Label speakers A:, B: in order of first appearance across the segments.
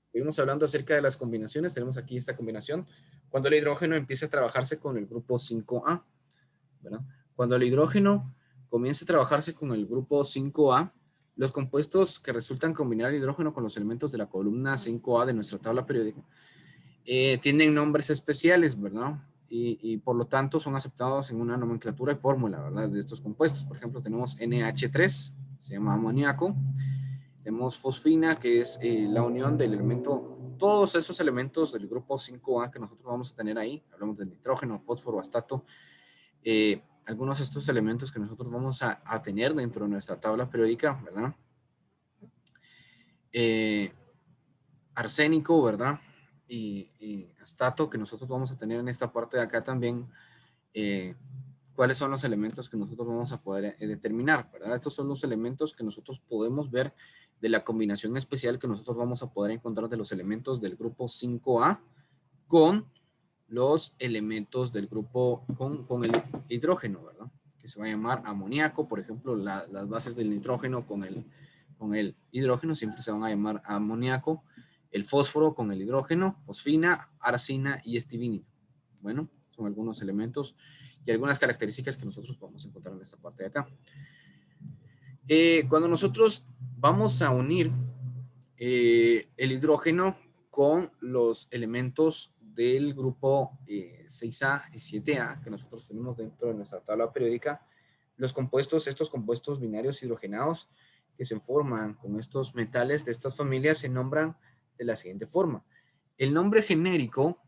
A: Estuvimos hablando acerca de las combinaciones. Tenemos aquí esta combinación. Cuando el hidrógeno empieza a trabajarse con el grupo 5A, ¿verdad? Cuando el hidrógeno comienza a trabajarse con el grupo 5A, los compuestos que resultan combinar el hidrógeno con los elementos de la columna 5A de nuestra tabla periódica tienen nombres especiales, ¿verdad? Y por lo tanto son aceptados en una nomenclatura y fórmula, ¿verdad? De estos compuestos. Por ejemplo, tenemos NH3, se llama amoníaco. Tenemos fosfina, que es la unión del elemento, todos esos elementos del grupo 5A que nosotros vamos a tener ahí. Hablamos de nitrógeno, fósforo, astato. Algunos de estos elementos que nosotros vamos a tener dentro de nuestra tabla periódica, ¿verdad? Arsénico, ¿verdad? Y astato, que nosotros vamos a tener en esta parte de acá también. Cuáles son los elementos que nosotros vamos a poder determinar, ¿verdad? Estos son los elementos que nosotros podemos ver de la combinación especial que nosotros vamos a poder encontrar de los elementos del grupo 5A con los elementos del grupo, con el hidrógeno, ¿verdad? Que se va a llamar amoníaco, por ejemplo, las bases del nitrógeno con el hidrógeno siempre se van a llamar amoníaco, el fósforo con el hidrógeno, fosfina, arsina y estibinina. Bueno, son algunos elementos y algunas características que nosotros podemos encontrar en esta parte de acá. Cuando nosotros vamos a unir el hidrógeno con los elementos del grupo 6A y 7A que nosotros tenemos dentro de nuestra tabla periódica, los compuestos, estos compuestos binarios hidrogenados que se forman con estos metales de estas familias se nombran de la siguiente forma. El nombre genérico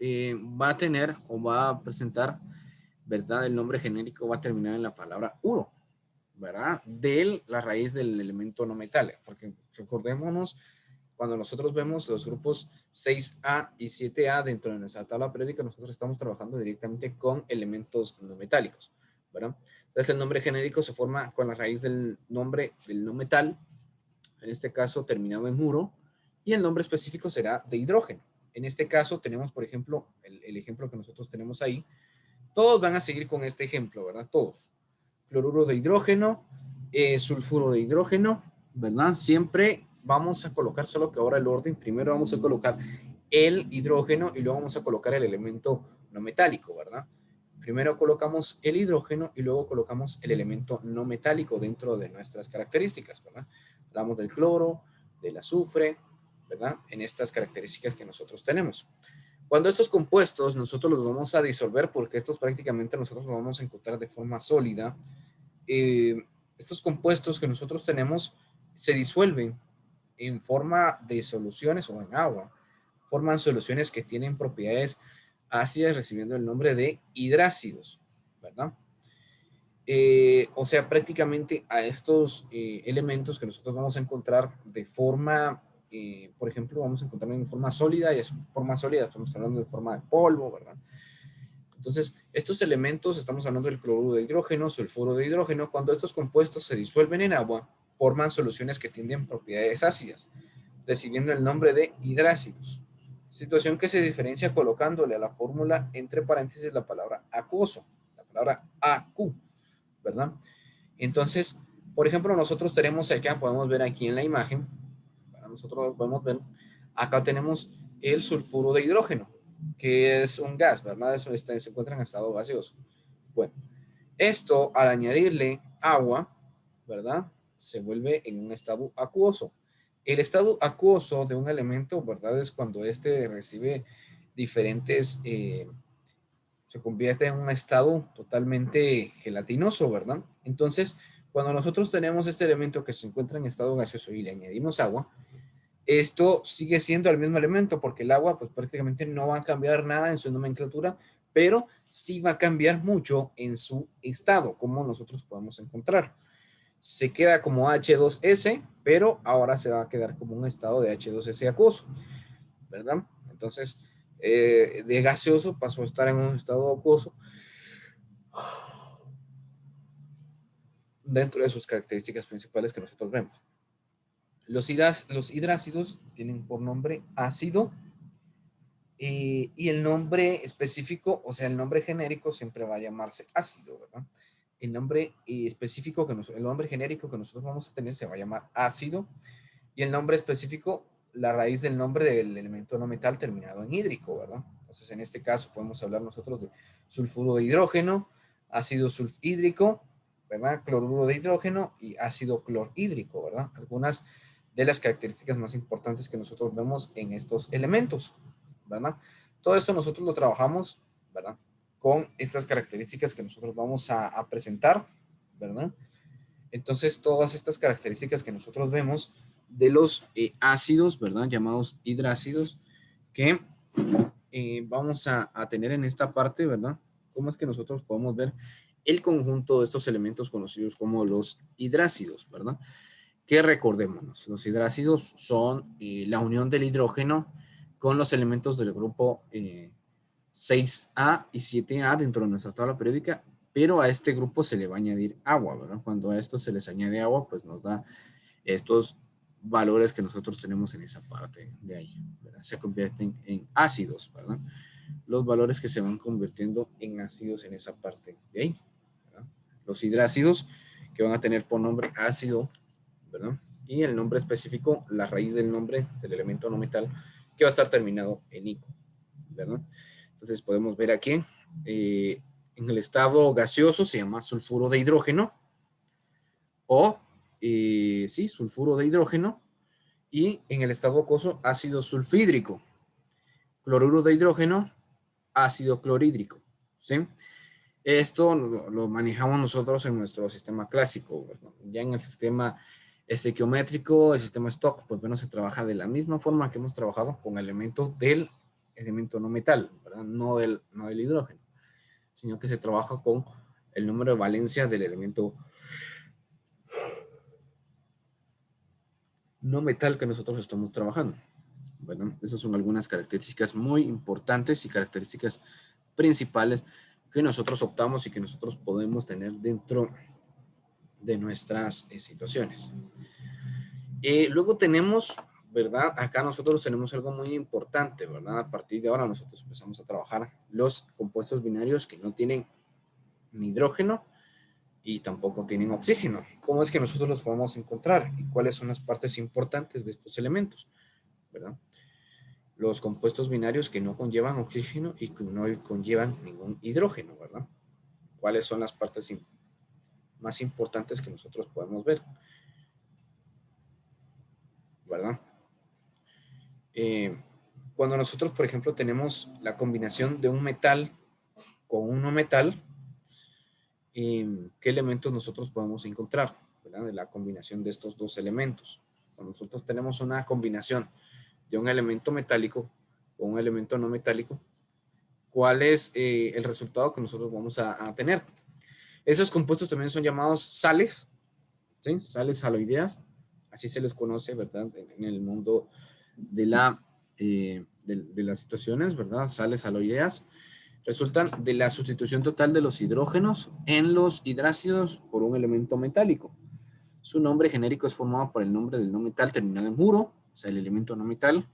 A: va a tener o va a presentar, ¿verdad? El nombre genérico va a terminar en la palabra uro, ¿verdad? De la raíz del elemento no metálico, porque recordémonos, cuando nosotros vemos los grupos 6A y 7A dentro de nuestra tabla periódica, nosotros estamos trabajando directamente con elementos no metálicos, ¿verdad? Entonces el nombre genérico se forma con la raíz del nombre del no metal, en este caso terminado en uro, y el nombre específico será de hidrógeno. En este caso tenemos, por ejemplo, el ejemplo que nosotros tenemos ahí. Todos van a seguir con este ejemplo, ¿verdad? Todos. Cloruro de hidrógeno, sulfuro de hidrógeno, ¿verdad? Siempre vamos a colocar, solo que ahora el orden, primero vamos a colocar el hidrógeno y luego vamos a colocar el elemento no metálico, ¿verdad? Primero colocamos el hidrógeno y luego colocamos el elemento no metálico dentro de nuestras características, ¿verdad? Hablamos del cloro, del azufre, ¿verdad? En estas características que nosotros tenemos. Cuando estos compuestos nosotros los vamos a disolver, porque estos prácticamente nosotros los vamos a encontrar de forma sólida, estos compuestos que nosotros tenemos se disuelven en forma de soluciones o en agua, forman soluciones que tienen propiedades ácidas recibiendo el nombre de hidrácidos, ¿verdad? O sea, prácticamente a estos elementos que nosotros vamos a encontrar de forma, por ejemplo, vamos a encontrar en forma sólida y es forma sólida, estamos hablando de forma de polvo, ¿verdad? Entonces, estos elementos, estamos hablando del cloruro de hidrógeno, sulfuro de hidrógeno, cuando estos compuestos se disuelven en agua, forman soluciones que tienen propiedades ácidas, recibiendo el nombre de hidrácidos. Situación que se diferencia colocándole a la fórmula entre paréntesis la palabra acuoso, la palabra AQ, ¿verdad? Entonces, por ejemplo, nosotros tenemos acá, podemos ver aquí en la imagen, para nosotros podemos ver, acá tenemos el sulfuro de hidrógeno, que es un gas, ¿verdad? Eso se encuentra en estado gaseoso. Bueno, esto al añadirle agua, ¿verdad? Se vuelve en un estado acuoso. El estado acuoso de un elemento, ¿verdad? Es cuando éste recibe diferentes, se convierte en un estado totalmente gelatinoso, ¿verdad? Entonces, cuando nosotros tenemos este elemento que se encuentra en estado gaseoso y le añadimos agua, esto sigue siendo el mismo elemento porque el agua pues prácticamente no va a cambiar nada en su nomenclatura, pero sí va a cambiar mucho en su estado, como nosotros podemos encontrar. Se queda como H2S, pero ahora se va a quedar como un estado de H2S acuoso, ¿verdad? Entonces, de gaseoso pasó a estar en un estado acuoso dentro de sus características principales que nosotros vemos. Los hidrácidos tienen por nombre ácido y el nombre específico, o sea, el nombre genérico siempre va a llamarse ácido, ¿verdad? El nombre específico, el nombre genérico que nosotros vamos a tener se va a llamar ácido Y el nombre específico, la raíz del nombre del elemento no metal terminado en hídrico, ¿verdad? Entonces, en este caso podemos hablar nosotros de sulfuro de hidrógeno, ácido sulfhídrico, ¿verdad? Cloruro de hidrógeno y ácido clorhídrico, ¿verdad? Algunas de las características más importantes que nosotros vemos en estos elementos, ¿verdad? Todo esto nosotros lo trabajamos, ¿verdad? Con estas características que nosotros vamos a presentar, ¿verdad? Entonces, todas estas características que nosotros vemos de los ácidos, ¿verdad? Llamados hidrácidos, que vamos a tener en esta parte, ¿verdad? ¿Cómo es que nosotros podemos ver el conjunto de estos elementos conocidos como los hidrácidos, ¿verdad? Que recordémonos, los hidrácidos son la unión del hidrógeno con los elementos del grupo 6A y 7A dentro de nuestra tabla periódica, pero a este grupo se le va a añadir agua, ¿verdad? Cuando a esto se les añade agua, pues nos da estos valores que nosotros tenemos en esa parte de ahí, ¿verdad? Se convierten en ácidos, ¿verdad? Los valores que se van convirtiendo en ácidos en esa parte de ahí, ¿verdad? Los hidrácidos que van a tener por nombre ácido, ¿verdad? Y el nombre específico, la raíz del nombre del elemento no metal, que va a estar terminado en ico, ¿verdad? Entonces podemos ver aquí, en el estado gaseoso se llama sulfuro de hidrógeno, o, sí, sulfuro de hidrógeno, y en el estado acuoso, ácido sulfhídrico, cloruro de hidrógeno, ácido clorhídrico, ¿sí? Esto lo manejamos nosotros en nuestro sistema clásico, ¿verdad? Ya en el sistema estequiométrico, el sistema Stock, pues bueno, se trabaja de la misma forma que hemos trabajado con elementos del elemento no metal, ¿verdad? No del hidrógeno, sino que se trabaja con el número de valencia del elemento no metal que nosotros estamos trabajando. Bueno, esas son algunas características muy importantes y características principales que nosotros optamos y que nosotros podemos tener dentro de nuestras situaciones. Luego tenemos, ¿verdad? Acá nosotros tenemos algo muy importante, ¿verdad? A partir de ahora nosotros empezamos a trabajar los compuestos binarios que no tienen ni hidrógeno y tampoco tienen oxígeno. ¿Cómo es que nosotros los podemos encontrar? ¿Y cuáles son las partes importantes de estos elementos? ¿Verdad? Los compuestos binarios que no conllevan oxígeno y que no conllevan ningún hidrógeno, ¿verdad? ¿Cuáles son las partes más importantes que nosotros podemos ver? ¿Verdad? Cuando nosotros, por ejemplo, tenemos la combinación de un metal con un no metal, ¿qué elementos nosotros podemos encontrar? ¿Verdad? De la combinación de estos dos elementos. Cuando nosotros tenemos una combinación de un elemento metálico con un elemento no metálico, ¿cuál es el resultado que nosotros vamos a tener? Esos compuestos también son llamados sales, ¿sí? Sales haloideas, así se les conoce, ¿verdad? En el mundo de las situaciones, ¿verdad? Sales haloideas resultan de la sustitución total de los hidrógenos en los hidrácidos por un elemento metálico. Su nombre genérico es formado por el nombre del no metal terminado en uro, o sea, el elemento no metal,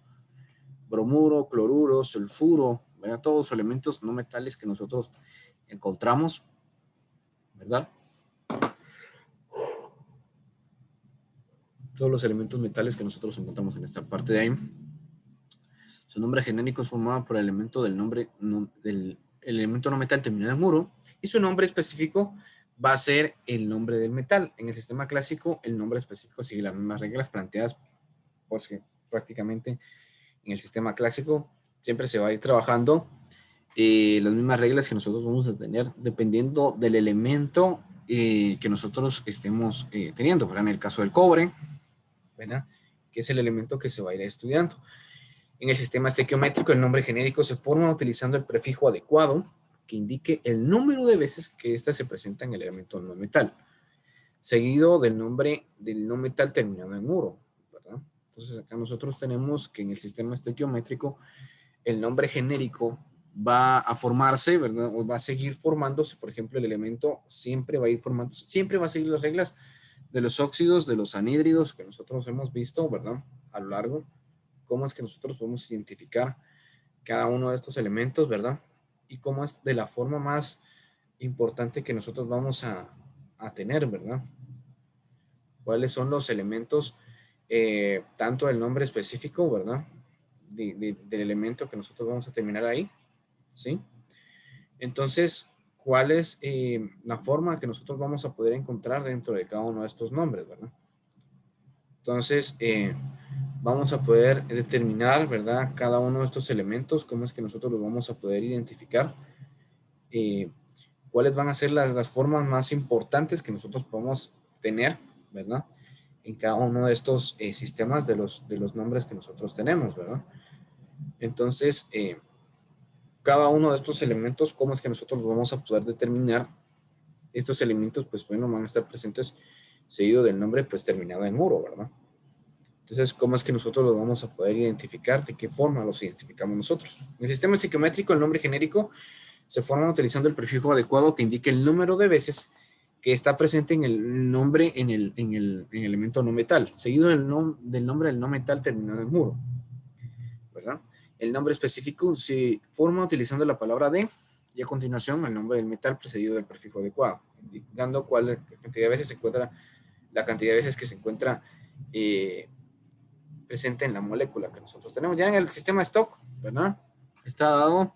A: bromuro, cloruro, sulfuro, ¿verdad? Todos los elementos no metales que nosotros encontramos, ¿verdad? Todos los elementos metales que nosotros encontramos en esta parte de ahí. Su nombre genérico es formado por el elemento del nombre del elemento no metal terminado en uro, y su nombre específico va a ser el nombre del metal. En el sistema clásico, el nombre específico sigue las mismas reglas planteadas, porque prácticamente en el sistema clásico siempre se va a ir trabajando las mismas reglas que nosotros vamos a tener dependiendo del elemento que nosotros estemos teniendo. ¿Verdad? En el caso del cobre, ¿verdad? Que es el elemento que se va a ir estudiando. En el sistema estequiométrico, el nombre genérico se forma utilizando el prefijo adecuado que indique el número de veces que ésta se presenta en el elemento no metal, seguido del nombre del no metal terminado en uro, ¿verdad? Entonces acá nosotros tenemos que en el sistema estequiométrico el nombre genérico va a formarse, ¿verdad? O va a seguir formándose, por ejemplo, el elemento siempre va a ir formándose, siempre va a seguir las reglas de los óxidos, de los anhídridos que nosotros hemos visto, ¿verdad? A lo largo, cómo es que nosotros podemos identificar cada uno de estos elementos, ¿verdad? Y cómo es de la forma más importante que nosotros vamos a tener, ¿verdad? ¿Cuáles son los elementos tanto el nombre específico, ¿verdad? Del elemento que nosotros vamos a terminar ahí, ¿sí? Entonces, ¿cuál es la forma que nosotros vamos a poder encontrar dentro de cada uno de estos nombres, ¿verdad? Entonces, vamos a poder determinar, ¿verdad? Cada uno de estos elementos, cómo es que nosotros los vamos a poder identificar, cuáles van a ser las formas más importantes que nosotros podemos tener, ¿verdad? En cada uno de estos sistemas de los nombres que nosotros tenemos, ¿verdad? Entonces, cada uno de estos elementos, cómo es que nosotros los vamos a poder determinar. Estos elementos, pues bueno, van a estar presentes seguido del nombre, pues terminado en muro, ¿verdad? Entonces, ¿cómo es que nosotros los vamos a poder identificar? ¿De qué forma los identificamos nosotros? En el sistema psicométrico, el nombre genérico se forma utilizando el prefijo adecuado que indique el número de veces que está presente en el nombre en el elemento no metal, seguido del nombre del no metal terminado en muro, ¿verdad? El nombre específico se forma utilizando la palabra de y a continuación el nombre del metal precedido del prefijo adecuado, indicando cuál cantidad de veces se encuentra, la cantidad de veces que se encuentra presente en la molécula que nosotros tenemos. Ya en el sistema stock, ¿verdad? Está dado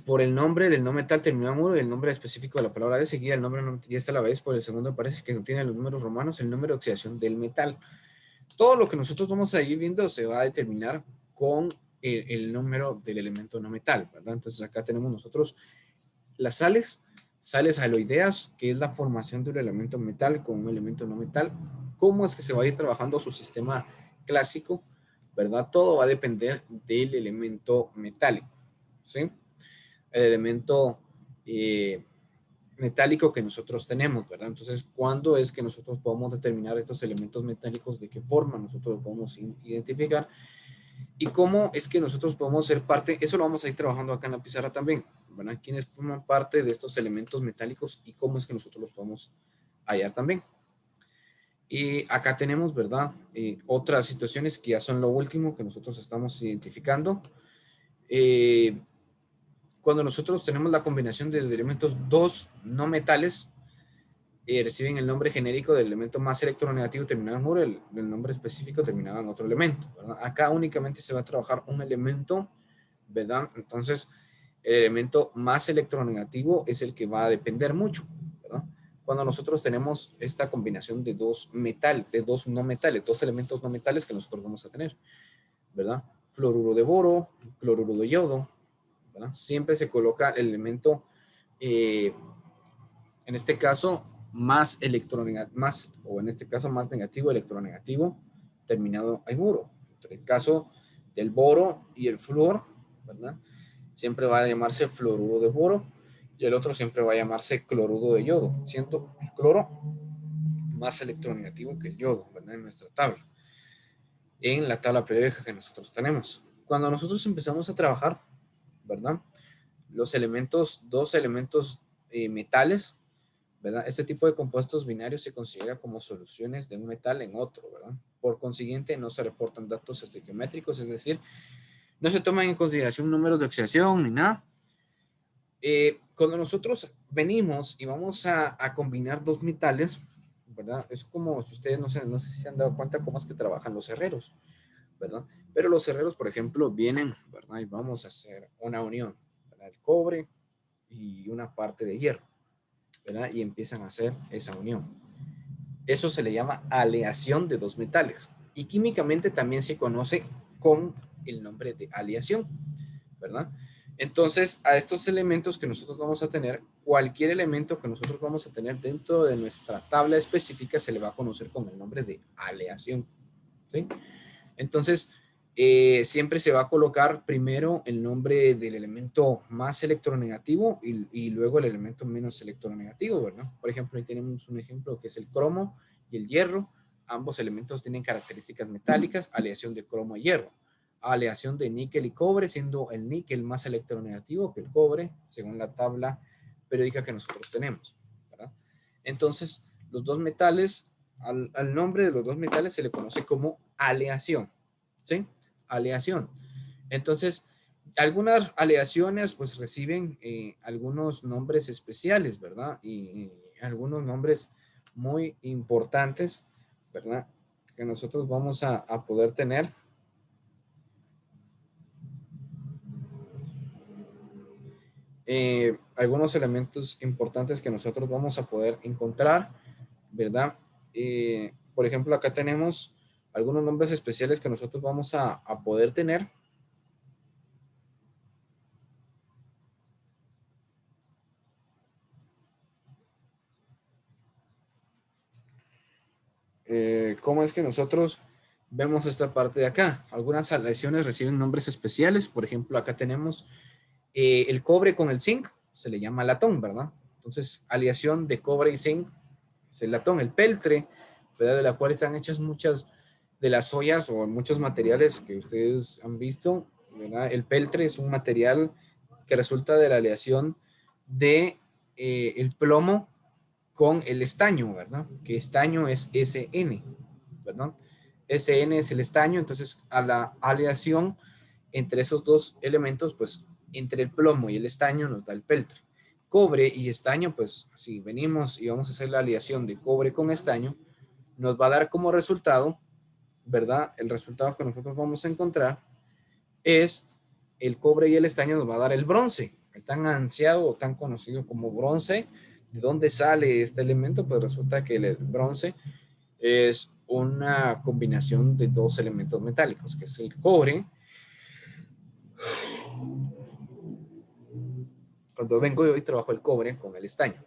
A: por el nombre del no metal terminado en muro y el nombre específico de la palabra de seguida, el nombre no, y esta a la vez por el segundo aparece que contiene los números romanos, el número de oxidación del metal. Todo lo que nosotros vamos a ir viendo se va a determinar con el número del elemento no metal, ¿verdad? Entonces acá tenemos nosotros las sales aloideas, que es la formación de un elemento metal con un elemento no metal. ¿Cómo es que se va a ir trabajando su sistema clásico? ¿Verdad? Todo va a depender del elemento metálico, ¿sí? El elemento metálico que nosotros tenemos, ¿verdad? Entonces, ¿cuándo es que nosotros podemos determinar estos elementos metálicos? ¿De qué forma nosotros los podemos identificar? ¿Y cómo es que nosotros podemos ser parte? Eso lo vamos a ir trabajando acá en la pizarra también, ¿verdad? ¿Quiénes forman parte de estos elementos metálicos y cómo es que nosotros los podemos hallar también? Y acá tenemos, ¿verdad? Otras situaciones que ya son lo último que nosotros estamos identificando. Cuando nosotros tenemos la combinación de elementos dos no metales, reciben el nombre genérico del elemento más electronegativo terminado en muro, el nombre específico terminado en otro elemento, ¿verdad? Acá únicamente se va a trabajar un elemento, ¿verdad? Entonces, el elemento más electronegativo es el que va a depender mucho, ¿verdad? Cuando nosotros tenemos esta combinación de dos no metales, dos elementos no metales que nosotros vamos a tener, ¿verdad? Fluoruro de boro, cloruro de yodo, ¿verdad? Siempre se coloca el elemento, en este caso, más electronegativo, o en este caso más negativo, electronegativo, terminado en muro. En el caso del boro y el flúor, ¿verdad? Siempre va a llamarse fluoruro de boro y el otro siempre va a llamarse cloruro de yodo, siendo el cloro más electronegativo que el yodo, ¿verdad? En nuestra tabla, en la tabla periódica que nosotros tenemos. Cuando nosotros empezamos a trabajar, ¿verdad? Los elementos, dos elementos metales, ¿verdad? Este tipo de compuestos binarios se considera como soluciones de un metal en otro, ¿verdad? Por consiguiente, no se reportan datos estequiométricos, es decir, no se toman en consideración números de oxidación ni nada. Cuando nosotros venimos y vamos a combinar dos metales, ¿verdad? Es como si ustedes no sé si se han dado cuenta cómo es que trabajan los herreros, ¿verdad? Pero los herreros, por ejemplo, vienen, ¿verdad? Y vamos a hacer una unión, ¿verdad? El cobre y una parte de hierro, ¿verdad? Y empiezan a hacer esa unión. Eso se le llama aleación de dos metales y químicamente también se conoce con el nombre de aleación, ¿verdad? Entonces, a estos elementos que nosotros vamos a tener, cualquier elemento que nosotros vamos a tener dentro de nuestra tabla específica se le va a conocer con el nombre de aleación, ¿sí? Entonces, siempre se va a colocar primero el nombre del elemento más electronegativo y luego el elemento menos electronegativo, ¿verdad? Por ejemplo, ahí tenemos un ejemplo que es el cromo y el hierro. Ambos elementos tienen características metálicas, aleación de cromo y hierro. Aleación de níquel y cobre, siendo el níquel más electronegativo que el cobre, según la tabla periódica que nosotros tenemos, ¿verdad? Entonces, los dos metales, al nombre de los dos metales se le conoce como aleación, ¿sí? Aleación. Entonces, algunas aleaciones pues reciben algunos nombres especiales, ¿verdad? Y algunos nombres muy importantes, ¿verdad? que nosotros vamos a poder tener. Algunos elementos importantes que nosotros vamos a poder encontrar, ¿verdad? Por ejemplo, acá tenemos algunos nombres especiales que nosotros vamos a poder tener. ¿Cómo es que nosotros vemos esta parte de acá? Algunas aleaciones reciben nombres especiales. Por ejemplo, acá tenemos el cobre con el zinc, se le llama latón, ¿verdad? Entonces, aleación de cobre y zinc es el latón. El peltre, ¿verdad? De la cual están hechas muchas de las ollas o muchos materiales que ustedes han visto, ¿verdad? El peltre es un material que resulta de la aleación de el plomo con el estaño, ¿verdad? Que estaño es SN, ¿verdad? SN es el estaño, entonces a la aleación entre esos dos elementos, pues entre el plomo y el estaño nos da el peltre. Cobre y estaño, pues si venimos y vamos a hacer la aleación de cobre con estaño, nos va a dar como resultado, ¿verdad? El resultado que nosotros vamos a encontrar es el cobre y el estaño nos va a dar el bronce, el tan ansiado o tan conocido como bronce. ¿De dónde sale este elemento? Pues resulta que el bronce es una combinación de dos elementos metálicos, que es el cobre. Cuando vengo yo y trabajo el cobre con el estaño.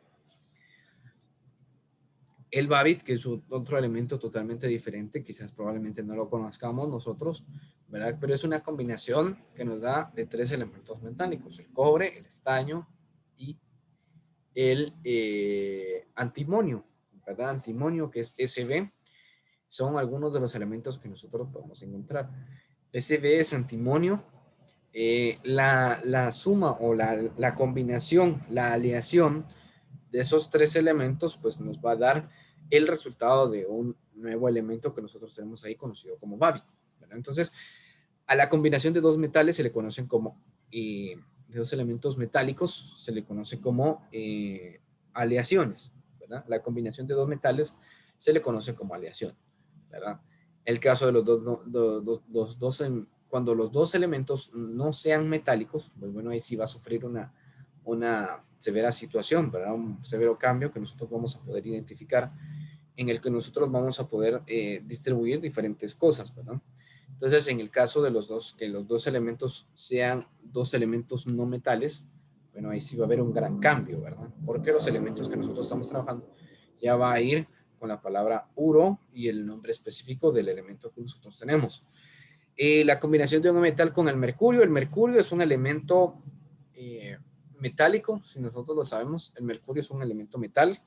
A: El babit, que es otro elemento totalmente diferente, quizás probablemente no lo conozcamos nosotros, ¿verdad? Pero es una combinación que nos da de tres elementos metálicos, el cobre, el estaño y el antimonio, ¿verdad? Antimonio, que es Sb, son algunos de los elementos que nosotros podemos encontrar. Sb es antimonio. La suma o la combinación, la aleación de esos tres elementos, pues nos va a dar el resultado de un nuevo elemento que nosotros tenemos ahí conocido como babit, ¿verdad? Entonces, a la combinación de dos metales se le conocen como, de dos elementos metálicos, se le conoce como aleaciones, ¿verdad? La combinación de dos metales se le conoce como aleación, ¿verdad? El caso de los dos cuando los dos elementos no sean metálicos, pues bueno, ahí sí va a sufrir una severa situación, ¿verdad? Un severo cambio que nosotros vamos a poder identificar, en el que nosotros vamos a poder distribuir diferentes cosas, ¿verdad? Entonces, en el caso de los dos, que los dos elementos sean dos elementos no metales, bueno, ahí sí va a haber un gran cambio, ¿verdad? Porque los elementos que nosotros estamos trabajando ya va a ir con la palabra uro y el nombre específico del elemento que nosotros tenemos. La combinación de un metal con el mercurio es un elemento metálico, si nosotros lo sabemos, el mercurio es un elemento metal,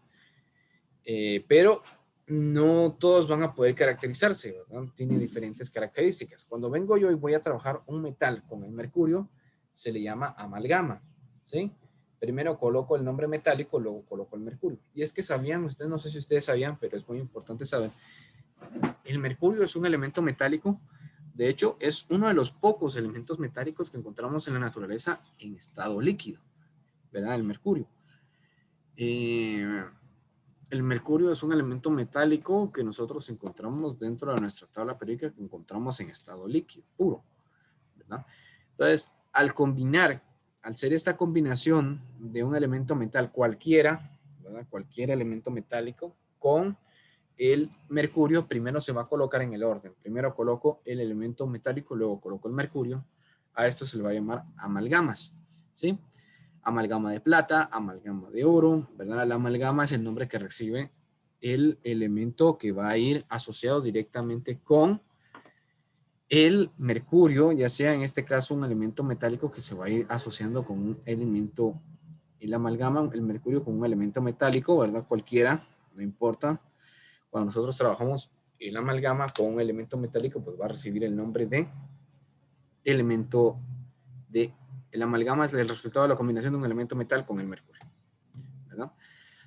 A: pero no todos van a poder caracterizarse, ¿verdad? Tiene diferentes características. Cuando vengo yo y voy a trabajar un metal con el mercurio, se le llama amalgama, ¿sí? Primero coloco el nombre metálico, luego coloco el mercurio. Y es que sabían, ustedes, no sé si ustedes sabían, pero es muy importante saber, el mercurio es un elemento metálico. De hecho, es uno de los pocos elementos metálicos que encontramos en la naturaleza en estado líquido, ¿verdad? El mercurio. El mercurio es un elemento metálico que nosotros encontramos dentro de nuestra tabla periódica, que encontramos en estado líquido, puro, ¿verdad? Entonces, al combinar, al ser esta combinación de un elemento metal cualquiera, ¿verdad? Cualquier elemento metálico con el mercurio, primero se va a colocar en el orden. Primero coloco el elemento metálico, luego coloco el mercurio. A esto se le va a llamar amalgamas, ¿sí? Amalgama de plata, amalgama de oro, ¿verdad? La amalgama es el nombre que recibe el elemento que va a ir asociado directamente con el mercurio, ya sea en este caso un elemento metálico que se va a ir asociando con un elemento, el amalgama, el mercurio con un elemento metálico, ¿verdad? Cualquiera, no importa. Cuando nosotros trabajamos el amalgama con un elemento metálico, pues va a recibir el nombre de elemento de, el amalgama es el resultado de la combinación de un elemento metal con el mercurio, ¿verdad?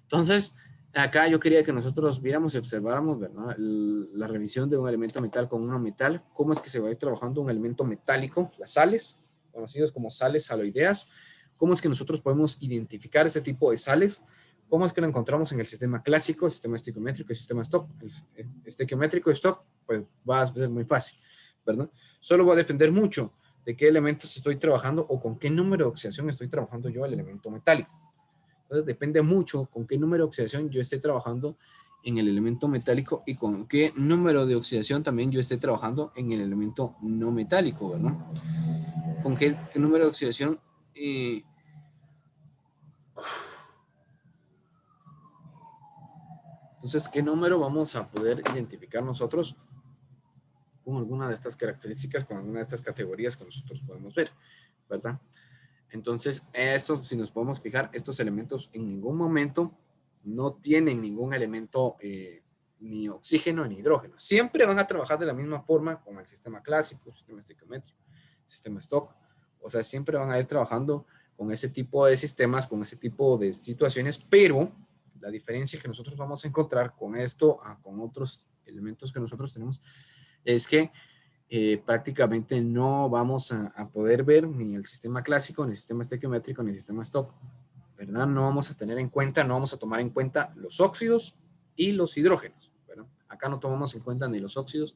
A: Entonces, acá yo quería que nosotros viéramos y observáramos, ¿verdad? La revisión de un elemento metal con un metal, cómo es que se va a ir trabajando un elemento metálico, las sales, conocidos como sales haloideas, cómo es que nosotros podemos identificar ese tipo de sales, ¿Cómo es que lo encontramos en el sistema clásico, sistema estequiométrico y sistema stock? El estequiométrico y stock, pues va a ser muy fácil, ¿verdad? Solo va a depender mucho de qué elementos estoy trabajando o con qué número de oxidación estoy trabajando yo el elemento metálico. Entonces depende mucho con qué número de oxidación yo esté trabajando en el elemento metálico y con qué número de oxidación también yo esté trabajando en el elemento no metálico, ¿verdad? Con qué número de oxidación entonces, ¿qué número vamos a poder identificar nosotros con alguna de estas características, con alguna de estas categorías que nosotros podemos ver, ¿verdad? Entonces, estos, si nos podemos fijar, estos elementos en ningún momento no tienen ningún elemento ni oxígeno ni hidrógeno. Siempre van a trabajar de la misma forma con el sistema clásico, sistema estequiométrico, sistema stock. O sea, siempre van a ir trabajando con ese tipo de sistemas, con ese tipo de situaciones, pero la diferencia que nosotros vamos a encontrar con esto, con otros elementos que nosotros tenemos, es que prácticamente no vamos a poder ver ni el sistema clásico, ni el sistema estequiométrico, ni el sistema stock, ¿verdad? No vamos a tener en cuenta, no vamos a tomar en cuenta los óxidos y los hidrógenos, ¿verdad? Acá no tomamos en cuenta ni los óxidos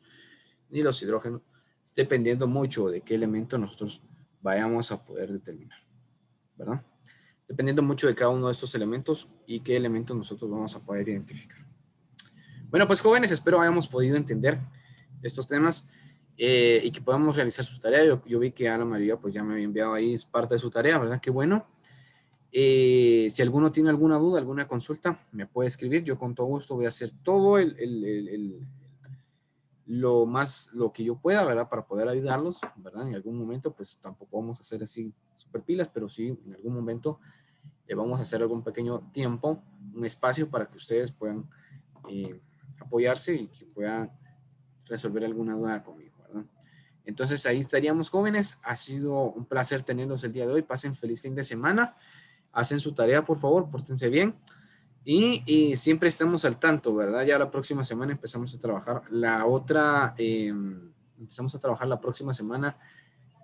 A: ni los hidrógenos, dependiendo mucho de qué elemento nosotros vayamos a poder determinar, ¿verdad? Dependiendo mucho de cada uno de estos elementos y qué elementos nosotros vamos a poder identificar. Bueno, pues jóvenes, espero hayamos podido entender estos temas y que podamos realizar su tarea. Yo vi que Ana María pues ya me había enviado ahí parte de su tarea, ¿verdad? Qué bueno. Si alguno tiene alguna duda, alguna consulta, me puede escribir. Yo con todo gusto voy a hacer todo lo que yo pueda, ¿verdad? Para poder ayudarlos, ¿verdad? En algún momento, pues tampoco vamos a hacer así super pilas, pero sí, en algún momento vamos a hacer algún pequeño tiempo, un espacio para que ustedes puedan apoyarse y que puedan resolver alguna duda conmigo, ¿verdad? Entonces ahí estaríamos, jóvenes. Ha sido un placer tenerlos el día de hoy. Pasen feliz fin de semana. Hacen su tarea, por favor, pórtense bien. Y siempre estamos al tanto, ¿verdad? Ya la próxima semana empezamos a trabajar empezamos a trabajar la próxima semana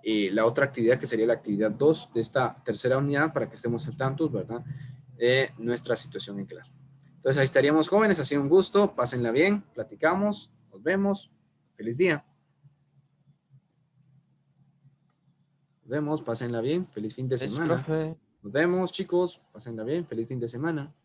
A: la otra actividad que sería la actividad 2 de esta tercera unidad para que estemos al tanto, ¿verdad? De nuestra situación en clase. Entonces ahí estaríamos, jóvenes. Ha sido un gusto. Pásenla bien. Platicamos. Nos vemos. Feliz día. Nos vemos. Pásenla bien. Feliz fin de
B: Es,
A: semana.
B: profe.
A: Nos vemos, chicos. Pásenla bien. Feliz fin de semana.